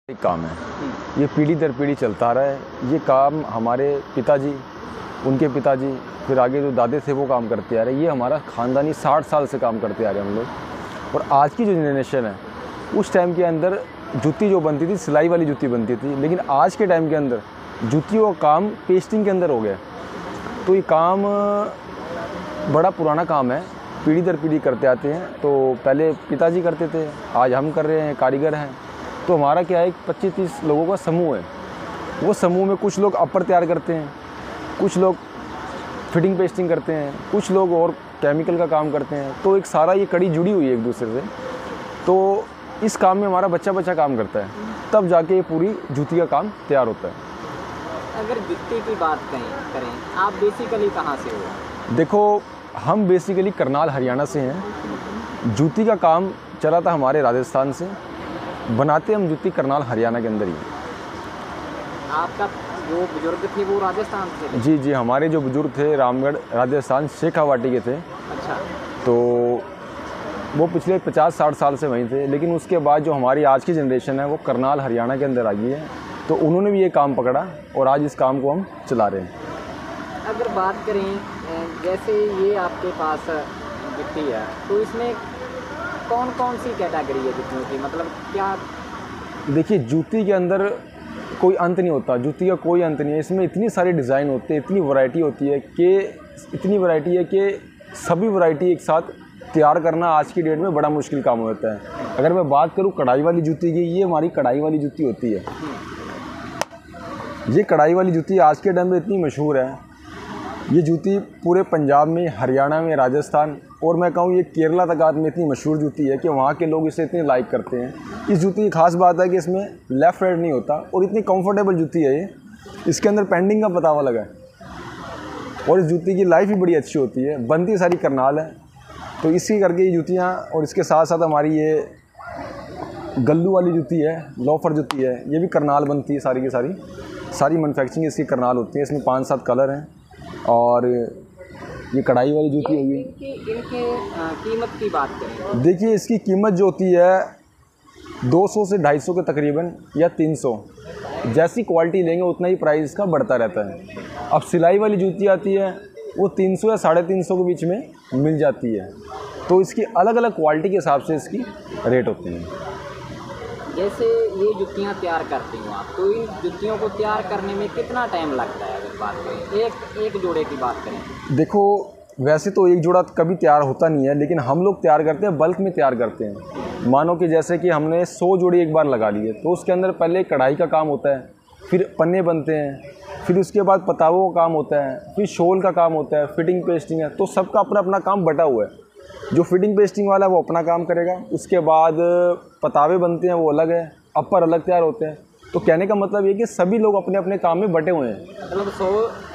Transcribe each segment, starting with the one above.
एक काम है, ये पीढ़ी दर पीढ़ी चलता आ रहा है। ये काम हमारे पिताजी, उनके पिताजी, फिर आगे जो दादे थे वो काम करते आ रहे हैं। ये हमारा ख़ानदानी 60 साल से काम करते आ रहे हैं हम लोग। और आज की जो जनरेशन है, उस टाइम के अंदर जूती जो बनती थी, सिलाई वाली जूती बनती थी, लेकिन आज के टाइम के अंदर जूतियों का काम पेस्टिंग के अंदर हो गया। तो ये काम बड़ा पुराना काम है, पीढ़ी दर पीढ़ी करते आते हैं। तो पहले पिताजी करते थे, आज हम कर रहे हैं, कारीगर हैं। तो हमारा क्या है, 25-30 लोगों का समूह है। वो समूह में कुछ लोग अपर तैयार करते हैं, कुछ लोग फिटिंग पेस्टिंग करते हैं, कुछ लोग और केमिकल का काम करते हैं। तो एक सारा ये कड़ी जुड़ी हुई है एक दूसरे से। तो इस काम में हमारा बच्चा काम करता है, तब जाके ये पूरी जूती का काम तैयार होता है। अगर जूती की बात करें, आप बेसिकली कहाँ से हो? देखो, हम बेसिकली करनाल हरियाणा से हैं। जूती का काम चला था हमारे राजस्थान से, बनाते हम जूती करनाल हरियाणा के अंदर ही। आपका जो बुजुर्ग थे वो राजस्थान से थे? जी, हमारे जो बुजुर्ग थे रामगढ़ राजस्थान शेखावाटी के थे। अच्छा। तो वो पिछले 50-60 साल से वहीं थे, लेकिन उसके बाद जो हमारी आज की जनरेशन है वो करनाल हरियाणा के अंदर आ गई है। तो उन्होंने भी ये काम पकड़ा और आज इस काम को हम चला रहे हैं। अगर बात करें, जैसे ये आपके पास जूती है, तो इसमें कौन कौन सी कैटेगरी है जूतियों की? मतलब क्या? देखिए, जूती के अंदर कोई अंत नहीं होता, जूती का कोई अंत नहीं है। इसमें इतनी सारे डिज़ाइन होते हैं, इतनी वैरायटी होती है कि सभी वैरायटी एक साथ तैयार करना आज की डेट में बड़ा मुश्किल काम होता है। अगर मैं बात करूं कढ़ाई वाली जूती की, ये हमारी कढ़ाई वाली जूती होती है। ये कढ़ाई वाली जूती आज के टाइम में इतनी मशहूर है। ये जूती पूरे पंजाब में, हरियाणा में, राजस्थान और मैं कहूँ ये केरला तक में इतनी मशहूर जूती है कि वहाँ के लोग इसे इतने लाइक करते हैं। इस जूती की खास बात है कि इसमें लेफ़्ट राइट नहीं होता और इतनी कंफर्टेबल जूती है ये। इसके अंदर पेंडिंग का पतावा लगा है और इस जूती की लाइफ भी बड़ी अच्छी होती है। बनती सारी करनाल है, तो इसी करके ये जूतियाँ। और इसके साथ साथ हमारी ये गल्लू वाली जूती है, लोफर जूती है, ये भी करनाल बनती है। सारी की सारी मैन्युफैक्चरिंग इसकी करनाल होती है। इसमें 5-7 कलर हैं। और ये कढ़ाई वाली जूती होगी। इनके कीमत की बात करें, देखिए, इसकी कीमत जो होती है 200 से 250 के तकरीबन, या 300। जैसी क्वालिटी लेंगे उतना ही प्राइस इसका बढ़ता रहता है। अब सिलाई वाली जूती आती है, वो 300 या 350 के बीच में मिल जाती है। तो इसकी अलग अलग क्वालिटी के हिसाब से इसकी रेट होती है। जैसे ये जुतियाँ तैयार करती हो आप, तो इन जुतियों को तैयार करने में कितना टाइम लगता है? अगर बात करें एक जोड़े की बात करें। देखो, वैसे तो एक जोड़ा कभी तैयार होता नहीं है, लेकिन हम लोग तैयार करते हैं, बल्क में तैयार करते हैं। मानो कि जैसे कि हमने 100 जोड़ी एक बार लगा लिए, तो उसके अंदर पहले कढ़ाई का काम होता है, फिर पन्ने बनते हैं, फिर उसके बाद पतावों का काम होता है, फिर शॉल का काम होता है, फिटिंग पेस्टिंग है। तो सबका अपना अपना काम बटा हुआ है। जो फिटिंग पेस्टिंग वाला है वो अपना काम करेगा, उसके बाद पतावे बनते हैं वो अलग है, अपर अलग तैयार होते हैं। तो कहने का मतलब ये कि सभी लोग अपने अपने काम में बटे हुए हैं। मतलब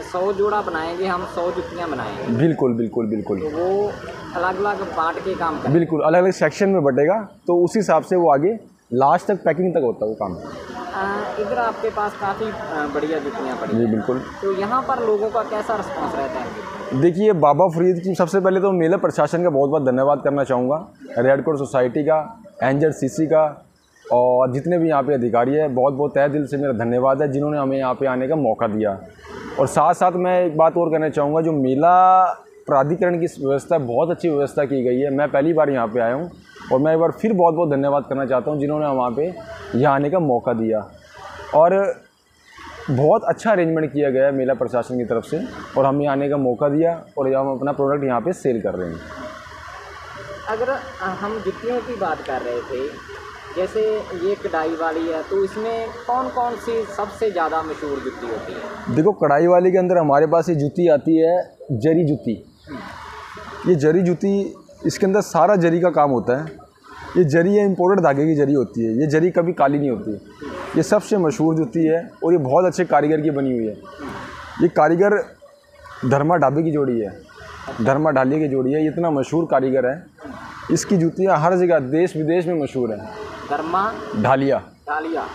100 जोड़ा बनाएंगे हम, 100 जुतियाँ बनाएंगे। बिल्कुल। तो वो अलग अलग बांट के काम करेंगे। बिल्कुल, अलग अलग सेक्शन में बटेगा, तो उस हिसाब से वो आगे लास्ट तक पैकिंग तक होता है वो काम। इधर आपके पास काफ़ी बढ़िया जुतियाँ पड़ी। जी बिल्कुल। तो यहाँ पर लोगों का कैसा रिस्पॉन्स रहता है? देखिए, बाबा फरीद की सबसे पहले तो मेला प्रशासन का बहुत बहुत धन्यवाद करना चाहूँगा, रेड क्रॉस सोसाइटी का, NZCC का, और जितने भी यहाँ पे अधिकारी है, बहुत बहुत तहे दिल से मेरा धन्यवाद है जिन्होंने हमें यहाँ पे आने का मौका दिया। और साथ साथ मैं एक बात और कहना चाहूँगा, जो मेला प्राधिकरण की व्यवस्था, बहुत अच्छी व्यवस्था की गई है। मैं पहली बार यहाँ पे आया हूँ और मैं एक बार फिर बहुत बहुत धन्यवाद करना चाहता हूँ जिन्होंने वहाँ पे यहाँ आने का मौका दिया। और बहुत अच्छा अरेंजमेंट किया गया है मेला प्रशासन की तरफ से, और हमें आने का मौका दिया और हम अपना प्रोडक्ट यहाँ पे सेल कर रहे हैं। अगर हम जुतियों की बात कर रहे थे, जैसे ये कढ़ाई वाली है, तो इसमें कौन कौन सी सबसे ज़्यादा मशहूर जुती होती है? देखो, कढ़ाई वाली के अंदर हमारे पास ये जूती आती है जरी जूती। ये जरी जूती, इसके अंदर सारा जरी का काम होता है। ये जरी है, इम्पोर्टेड धागे की जरी होती है। ये जरी कभी काली नहीं होती। ये सबसे मशहूर जूती है और ये बहुत अच्छे कारीगर की बनी हुई है। ये कारीगर धर्मा ढाबे की जोड़ी है, धर्मा ढालिया की जोड़ी है। इतना मशहूर कारीगर है, इसकी जूतियाँ हर जगह देश विदेश में मशहूर है। धर्मा ढालिया,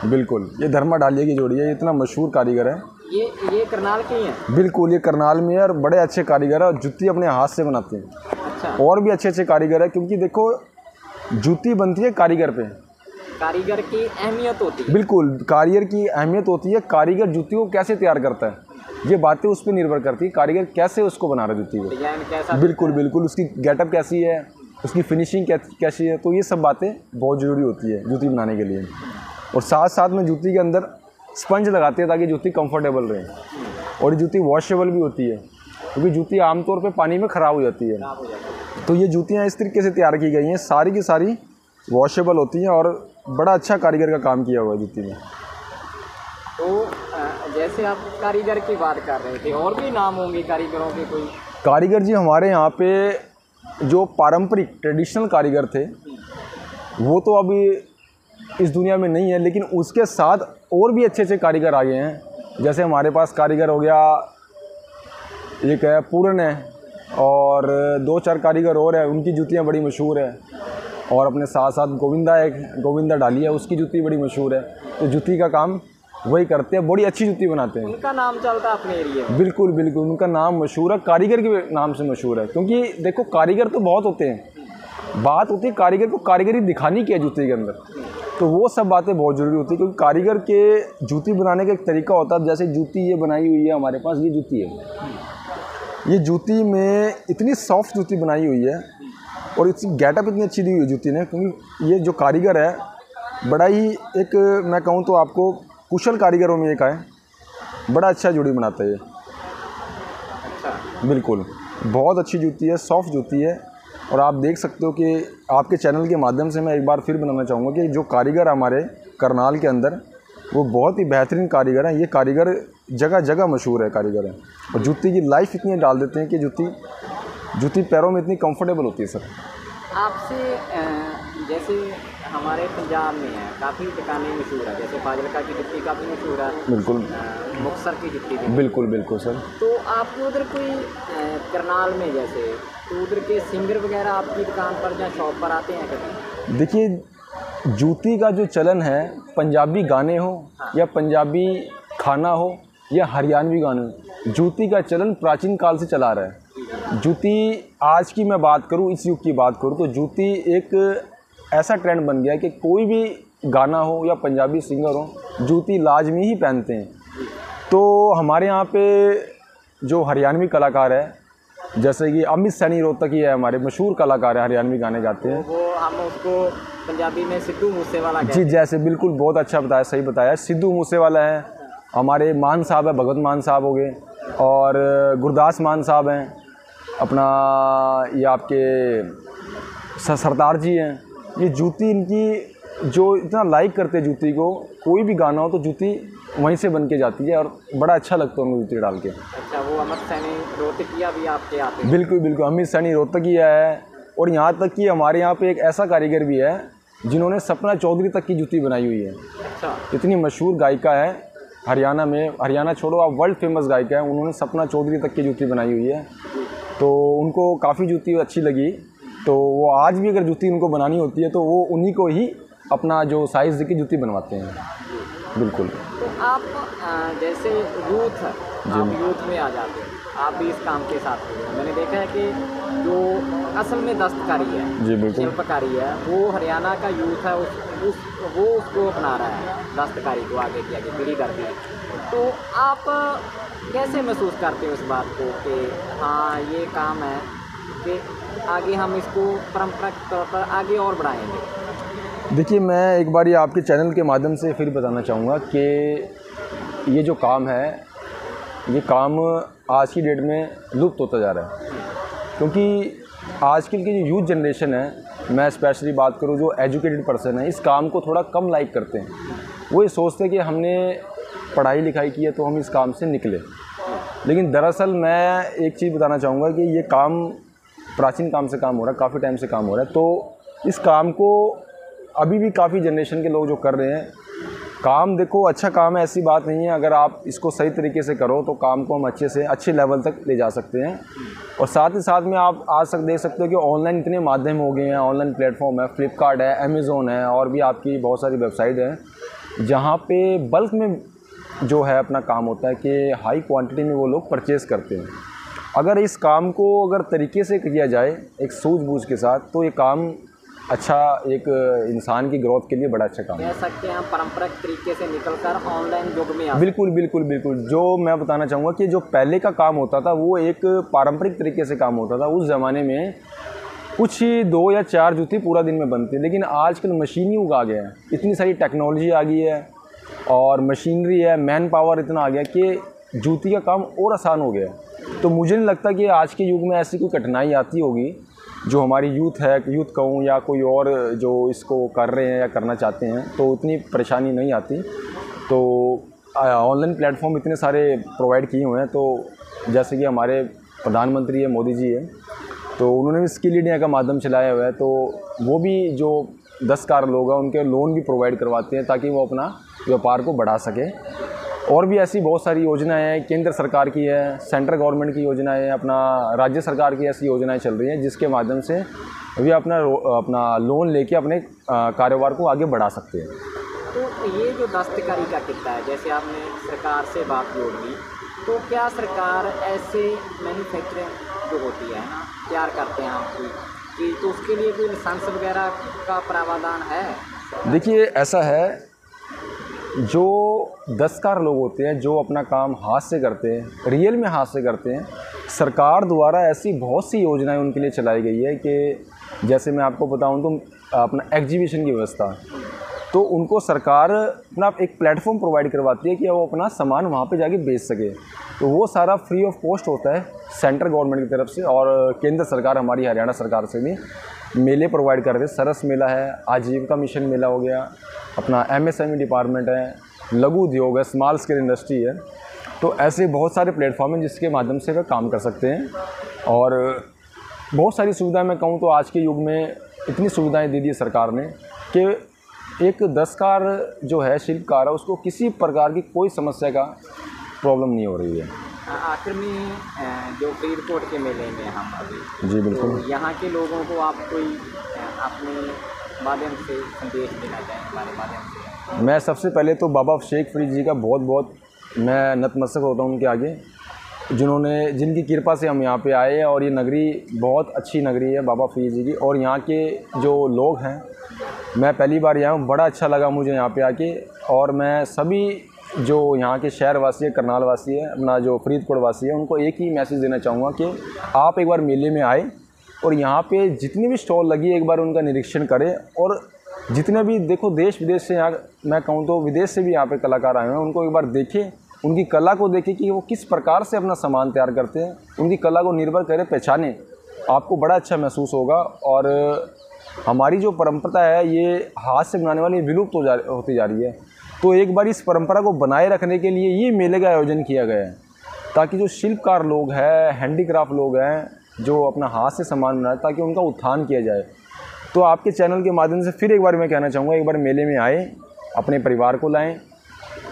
बिल्कुल, ये धर्मा ढालिया की जोड़ी है। इतना मशहूर कारीगर है। ये करनाल की है? बिल्कुल, ये करनाल में है और बड़े अच्छे कारीगर है और जूती अपने हाथ से बनाते हैं। अच्छा। और भी अच्छे अच्छे कारीगर है, क्योंकि देखो, जूती बनती है कारीगर पे, कारीगर की अहमियत होती है। बिल्कुल, कारीगर की अहमियत होती है। कारीगर जूती को कैसे तैयार करता है, ये बातें उस पर निर्भर करती है, कारीगर कैसे उसको बना रहा है जूती को। डिजाइन कैसा, बिल्कुल बिल्कुल, उसकी गेटअप कैसी है, उसकी फिनिशिंग कैसी है, तो ये सब बातें बहुत ज़रूरी होती है जूती बनाने के लिए। और साथ साथ में जूती के अंदर स्पंज लगाते हैं ताकि जूती कंफर्टेबल रहे, और ये जूती वॉशेबल भी होती है क्योंकि जूती आमतौर पे पानी में ख़राब हो जाती है। तो ये जूतियाँ इस तरीके से तैयार की गई हैं, सारी की सारी वॉशेबल होती हैं और बड़ा अच्छा कारीगर का काम किया हुआ है जूती में। तो जैसे आप कारीगर की बात कर रहे थे, और भी नाम होंगे कारीगरों के कोई? कारीगर जी हमारे यहाँ पे जो पारंपरिक ट्रेडिशनल कारीगर थे वो तो अभी इस दुनिया में नहीं है, लेकिन उसके साथ और भी अच्छे अच्छे कारीगर आ गए हैं। जैसे हमारे पास कारीगर हो गया, एक है पूरन है, और 2-4 कारीगर और है, उनकी जूतियाँ बड़ी मशहूर है। और अपने साथ साथ गोविंदा, एक गोविंदा डालिया, उसकी जूती बड़ी मशहूर है। तो जूती का काम वही करते हैं, बड़ी अच्छी जूती बनाते हैं। उनका नाम चलता है अपने एरिया में? बिल्कुल बिल्कुल, उनका नाम मशहूर है, कारीगर के नाम से मशहूर है। क्योंकि देखो कारीगर तो बहुत होते हैं, बात होती है कारीगर को कारीगरी दिखानी क्या है जूती के अंदर, तो वो सब बातें बहुत ज़रूरी होती है। क्योंकि कारीगर के जूती बनाने का एक तरीका होता है। जैसे जूती ये बनाई हुई है हमारे पास, ये जूती है, ये जूती में इतनी सॉफ्ट जूती बनाई हुई है और इसकी गेटअप इतनी अच्छी दी हुई है जूती ने, क्योंकि ये जो कारीगर है बड़ा ही एक, मैं कहूँ तो आपको कुशल कारीगरों में एक है, बड़ा अच्छा जूड़ी बनाता है ये। अच्छा, बिल्कुल, बहुत अच्छी जूती है, सॉफ्ट जूती है। और आप देख सकते हो कि आपके चैनल के माध्यम से मैं एक बार फिर बनाना चाहूँगा कि जो कारीगर हमारे करनाल के अंदर, वो बहुत ही बेहतरीन कारीगर हैं। ये कारीगर जगह जगह मशहूर है कारीगर हैं, और जूती की लाइफ इतनी डाल देते हैं कि जूती पैरों में इतनी कंफर्टेबल होती है। सर आपसे जैसे हमारे पंजाब में है काफ़ी दुकानें मशहूर है, जैसे फाजिलका की जुत्ती काफ़ी मशहूर है। बिल्कुल, मुक्तसर की जुत्ती भी। बिल्कुल बिल्कुल सर। तो आपके उधर कोई करनाल में जैसे, तो उधर के सिंगर वगैरह आपकी दुकान पर या शॉप पर आते हैं कभी? देखिए, जूती का जो चलन है, पंजाबी गाने हो या पंजाबी खाना हो या हरियाणवी गाने हो, जूती का चलन प्राचीन काल से चला रहा है। जूती आज की मैं बात करूं, इस युग की बात करूं, तो जूती एक ऐसा ट्रेंड बन गया है कि कोई भी गाना हो या पंजाबी सिंगर हो, जूती लाजमी ही पहनते हैं। तो हमारे यहाँ पे जो हरियाणवी कलाकार है, जैसे कि अमित सैनी रोहतकी है, हमारे मशहूर कलाकार है, हरियाणवी गाने गाते हैं। वो हम उसको पंजाबी में सिद्धू मूसेवाला कहते जी, हैं। जैसे बिल्कुल बहुत अच्छा बताया, सही बताया, सिद्धू मूसेवाला है। हमारे मान साहब है, भगत मान साहब हो गए, और गुरदास मान साहब हैं, अपना ये आपके सरदार जी हैं। ये जूती इनकी जो इतना लाइक करते हैं जूती को, कोई भी गाना हो तो जूती वहीं से बन के जाती है और बड़ा अच्छा लगता है उनको जूती डाल के। अच्छा, वो अमित सैनी रोहतकिया भी आपके आते हैं? बिल्कुल बिल्कुल, अमित सैनी रोहतकिया है। और यहाँ तक कि हमारे यहाँ पे एक ऐसा कारीगर भी है जिन्होंने सपना चौधरी तक की जूती बनाई हुई है। अच्छा, इतनी मशहूर गायिका है हरियाणा में, हरियाणा छोड़ो आप, वर्ल्ड फेमस गायिका है, उन्होंने सपना चौधरी तक की जूती बनाई हुई है। तो उनको काफ़ी जूती अच्छी लगी, तो वो आज भी अगर जूती उनको बनानी होती है तो वो उन्हीं को ही अपना जो साइज़ की जूती बनवाते हैं। बिल्कुल। तो आप जैसे यूथ है, आप यूथ में आ जाते हैं, आप भी इस काम के साथ हो। मैंने देखा है कि जो असल में दस्तकारी है, जी बिल्कुल, शिल्पकारी है, वो हरियाणा का यूथ है, वो उसको अपना रहा है, दस्तकारी को आगे की आगे पीढ़ी करती है। तो आप कैसे महसूस करते हो इस बात को कि हाँ ये काम है कि आगे हम इसको परंपरागत तौर पर आगे और बढ़ाएंगे? देखिए, मैं एक बार ये आपके चैनल के माध्यम से फिर बताना चाहूँगा कि ये जो काम है, ये काम आज की डेट में लुप्त होता जा रहा है। क्योंकि आजकल की जो यूथ जनरेशन है, मैं स्पेशली बात करूँ जो एजुकेटेड पर्सन है, इस काम को थोड़ा कम लाइक करते हैं। वो ये सोचते हैं कि हमने पढ़ाई लिखाई की है तो हम इस काम से निकले। लेकिन दरअसल मैं एक चीज़ बताना चाहूँगा कि ये काम प्राचीन काम से काम हो रहा है, काफ़ी टाइम से काम हो रहा है। तो इस काम को अभी भी काफ़ी जनरेशन के लोग जो कर रहे हैं, काम देखो अच्छा काम है, ऐसी बात नहीं है। अगर आप इसको सही तरीके से करो तो काम को हम अच्छे लेवल तक ले जा सकते हैं। और साथ ही साथ में आप आज तक देख सकते हो कि ऑनलाइन इतने माध्यम हो गए हैं, ऑनलाइन प्लेटफॉर्म है, फ्लिपकार्ट है, अमेज़ोन है, और भी आपकी बहुत सारी वेबसाइट हैं जहाँ पे बल्क में जो है अपना काम होता है कि हाई क्वांटिटी में वो लोग परचेज़ करते हैं। अगर इस काम को अगर तरीके से किया जाए एक सूझबूझ के साथ, तो ये काम अच्छा एक इंसान की ग्रोथ के लिए बड़ा अच्छा काम है। कह सकते हैं हम परंपरागत तरीके से निकलकर ऑनलाइन युग में आ बिल्कुल बिल्कुल बिल्कुल। जो मैं बताना चाहूँगा कि जो पहले का काम होता था वो एक पारंपरिक तरीके से काम होता था। उस ज़माने में कुछ ही 2 या 4 जूते पूरा दिन में बनते, लेकिन आजकल मशीनी युग आ गया है, इतनी सारी टेक्नोलॉजी आ गई है और मशीनरी है, मैन पावर इतना आ गया कि जूती का काम और आसान हो गया है। तो मुझे नहीं लगता कि आज के युग में ऐसी कोई कठिनाई आती होगी जो हमारी यूथ है, यूथ कहूँ या कोई और जो इसको कर रहे हैं या करना चाहते हैं, तो उतनी परेशानी नहीं आती। तो ऑनलाइन प्लेटफॉर्म इतने सारे प्रोवाइड किए हुए हैं। तो जैसे कि हमारे प्रधानमंत्री है, मोदी जी है, तो उन्होंने भी स्किल इंडिया का माध्यम चलाया हुआ है। तो वो भी जो दस्तकार लोग हैं उनके लोन भी प्रोवाइड करवाते हैं ताकि वो अपना व्यापार को बढ़ा सके। और भी ऐसी बहुत सारी योजनाएं हैं, केंद्र सरकार की है, सेंट्रल गवर्नमेंट की योजनाएं हैं, अपना राज्य सरकार की ऐसी योजनाएं चल रही हैं जिसके माध्यम से वे अपना लोन लेके अपने कारोबार को आगे बढ़ा सकते हैं। तो ये जो दस्तकारी का किस्सा है, जैसे आपने सरकार से बात जोड़ दी, तो क्या सरकार ऐसे मैन्युफैक्चरिंग जो होती है ना, तैयार करते हैं आपकी कि तो उसके लिए कोई लाइसेंस वगैरह का प्रावधान है? देखिए ऐसा है, जो दस्तकार लोग होते हैं जो अपना काम हाथ से करते हैं, रियल में हाथ से करते हैं, सरकार द्वारा ऐसी बहुत सी योजनाएं उनके लिए चलाई गई है कि जैसे मैं आपको बताऊं तो अपना एग्जीबिशन की व्यवस्था, तो उनको सरकार अपना एक प्लेटफॉर्म प्रोवाइड करवाती है कि वो अपना सामान वहाँ पे जाके बेच सके। तो वो सारा फ्री ऑफ कॉस्ट होता है सेंट्रल गवर्नमेंट की तरफ से, और केंद्र सरकार हमारी हरियाणा सरकार से भी मेले प्रोवाइड कर रहे हैं। सरस मेला है, आजीविका मिशन मेला हो गया, अपना MSME डिपार्टमेंट है, लघु उद्योग है, स्मॉल स्केल इंडस्ट्री है। तो ऐसे बहुत सारे प्लेटफॉर्म हैं जिसके माध्यम से वे काम कर सकते हैं। और बहुत सारी सुविधाएं, मैं कहूँ तो आज के युग में इतनी सुविधाएं दे दी है सरकार ने कि एक दस्तकार जो है, शिल्पकार है, उसको किसी प्रकार की कोई समस्या का प्रॉब्लम नहीं हो रही है। आखिर में जो फरीदकोट के मेले में हम अभी, जी बिल्कुल, तो यहाँ के लोगों को आप कोई अपने माध्यम से संदेश देना चाहें हमारे माध्यम से? मैं सबसे पहले तो बाबा शेख फरीद जी का बहुत बहुत मैं नतमस्तक होता हूँ उनके आगे, जिनकी कृपा से हम यहाँ पे आए हैं। और ये नगरी बहुत अच्छी नगरी है बाबा फरीद जी की। और यहाँ के जो लोग हैं, मैं पहली बार यहाँ हूँ, बड़ा अच्छा लगा मुझे यहाँ पे आके। और मैं सभी जो यहाँ के शहर वासी है, करनाल वासी है, अपना जो फरीदकोट वासी है, उनको एक ही मैसेज देना चाहूँगा कि आप एक बार मेले में आए और यहाँ पे जितनी भी स्टॉल लगी है एक बार उनका निरीक्षण करें। और जितने भी देखो देश विदेश से, यहाँ मैं कहूँ तो विदेश से भी यहाँ पे कलाकार आए हुए हैं, उनको एक बार देखें, उनकी कला को देखें कि वो किस प्रकार से अपना सामान तैयार करते हैं, उनकी कला को निर्भर करें, पहचानें, आपको बड़ा अच्छा महसूस होगा। और हमारी जो परंपरा है ये हाथ से बनाने वाली विलुप्त होती जा रही है। तो एक बार इस परंपरा को बनाए रखने के लिए ये मेले का आयोजन किया गया है, ताकि जो शिल्पकार लोग हैं, हैंडीक्राफ्ट लोग हैं, जो अपना हाथ से सामान बनाए, ताकि उनका उत्थान किया जाए। तो आपके चैनल के माध्यम से फिर एक बार मैं कहना चाहूँगा, एक बार मेले में आए, अपने परिवार को लाएं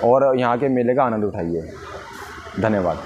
और यहाँ के मेले का आनंद उठाइए। धन्यवाद।